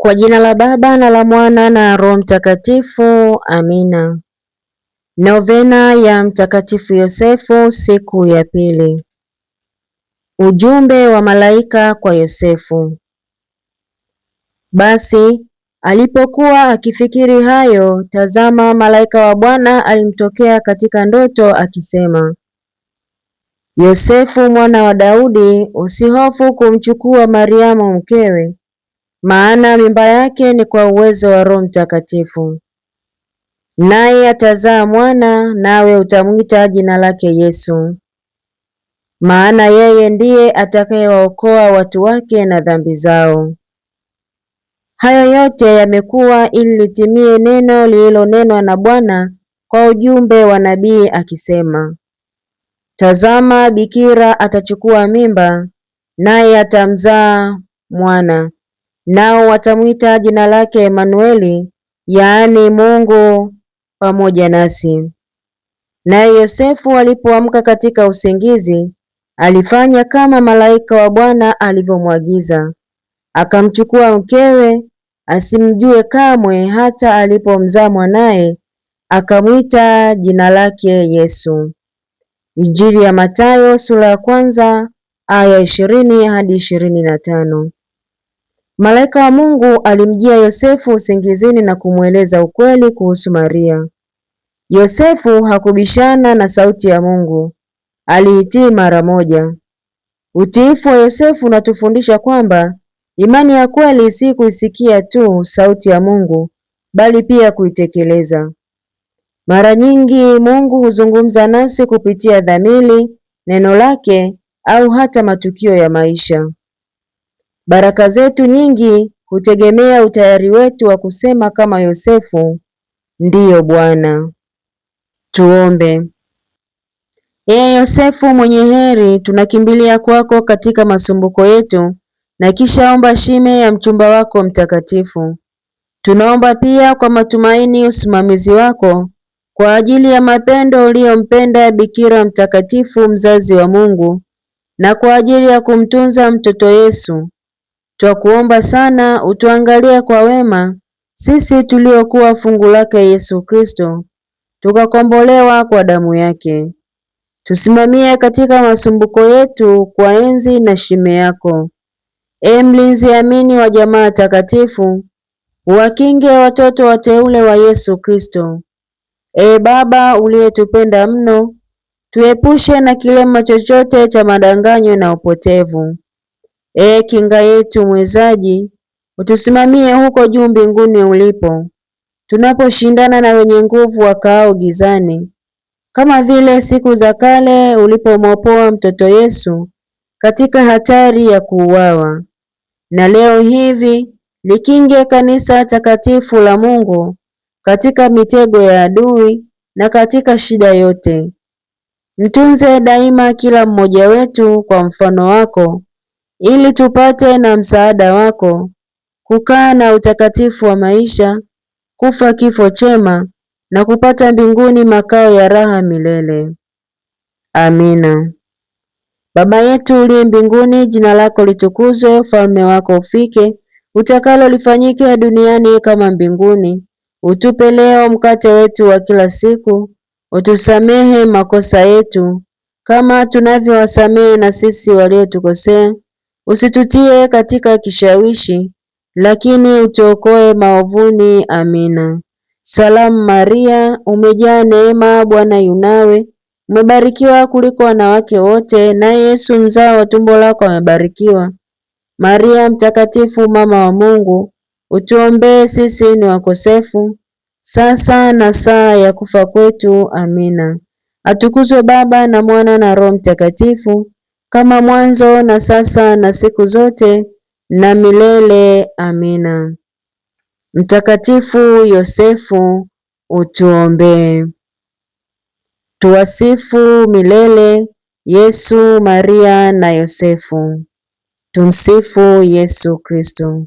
Kwa jina la Baba na la Mwana na Roho Mtakatifu. Amina. Novena ya Mtakatifu Yosefu, siku ya pili. Ujumbe wa malaika kwa Yosefu. Basi alipokuwa akifikiri hayo, tazama, malaika wa Bwana alimtokea katika ndoto akisema, Yosefu mwana wa Daudi, usihofu kumchukua Mariamu mkewe, maana mimba yake ni kwa uwezo wa Roho Mtakatifu. Naye atazaa mwana, nawe utamwita jina lake Yesu, maana yeye ndiye atakayewaokoa watu wake na dhambi zao. Hayo yote yamekuwa ili litimie neno lililonenwa na Bwana kwa ujumbe wa nabii akisema, tazama, bikira atachukua mimba, naye atamzaa mwana, nao watamwita jina lake Emanueli, yaani Mungu pamoja nasi. Naye Yosefu alipoamka katika usingizi, alifanya kama malaika wa Bwana alivyomwagiza, akamchukua mkewe, asimjue kamwe hata alipomzaa mwanaye, akamwita jina lake Yesu. Injili ya Mathayo sura ya kwanza aya 20 hadi 25. Malaika wa Mungu alimjia Yosefu usingizini na kumweleza ukweli kuhusu Maria. Yosefu hakubishana na sauti ya Mungu, aliitii mara moja. Utiifu wa Yosefu unatufundisha kwamba imani ya kweli si kuisikia tu sauti ya Mungu, bali pia kuitekeleza. Mara nyingi Mungu huzungumza nasi kupitia dhamiri, neno lake au hata matukio ya maisha. Baraka zetu nyingi hutegemea utayari wetu wa kusema kama Yosefu, ndiyo Bwana. Tuombe. Ee Yosefu mwenye heri, tunakimbilia kwako katika masumbuko yetu na kisha omba shime ya mchumba wako mtakatifu. Tunaomba pia kwa matumaini usimamizi wako kwa ajili ya mapendo uliyompenda Bikira mtakatifu mzazi wa Mungu na kwa ajili ya kumtunza mtoto Yesu. Twakuomba sana utuangalie kwa wema sisi tuliokuwa fungu lake Yesu Kristo, tukakombolewa kwa damu yake. Tusimamie katika masumbuko yetu kwa enzi na shime yako. Ee mlinzi amini wa jamaa takatifu, uwakinge watoto wateule wa Yesu Kristo. Ee Baba uliyetupenda mno, tuepushe na kilema chochote cha madanganyo na upotevu. Ee kinga yetu mwezaji, utusimamie huko juu mbinguni ulipo, tunaposhindana na wenye nguvu wakaao gizani, kama vile siku za kale ulipomwopoa mtoto Yesu katika hatari ya kuuawa. Na leo hivi likinge kanisa takatifu la Mungu katika mitego ya adui na katika shida yote. Mtunze daima kila mmoja wetu kwa mfano wako, ili tupate na msaada wako kukaa na utakatifu wa maisha, kufa kifo chema na kupata mbinguni makao ya raha milele. Amina. Baba yetu uliye mbinguni, jina lako litukuzwe, ufalme wako ufike, utakalo lifanyike duniani kama mbinguni. Utupe leo mkate wetu wa kila siku, utusamehe makosa yetu kama tunavyowasamehe na sisi waliotukosea, usitutie katika kishawishi, lakini utuokoe maovuni. Amina. Salamu Maria, umejaa neema, Bwana yu nawe, umebarikiwa kuliko wanawake wote, na Yesu mzao wa tumbo lako amebarikiwa. Maria mtakatifu, mama wa Mungu, utuombee sisi ni wakosefu, sasa na saa ya kufa kwetu. Amina. Atukuzwe Baba na Mwana na Roho Mtakatifu, kama mwanzo na sasa na siku zote na milele. Amina. Mtakatifu Yosefu, utuombee. Tuwasifu milele Yesu, Maria na Yosefu. Tumsifu Yesu Kristo.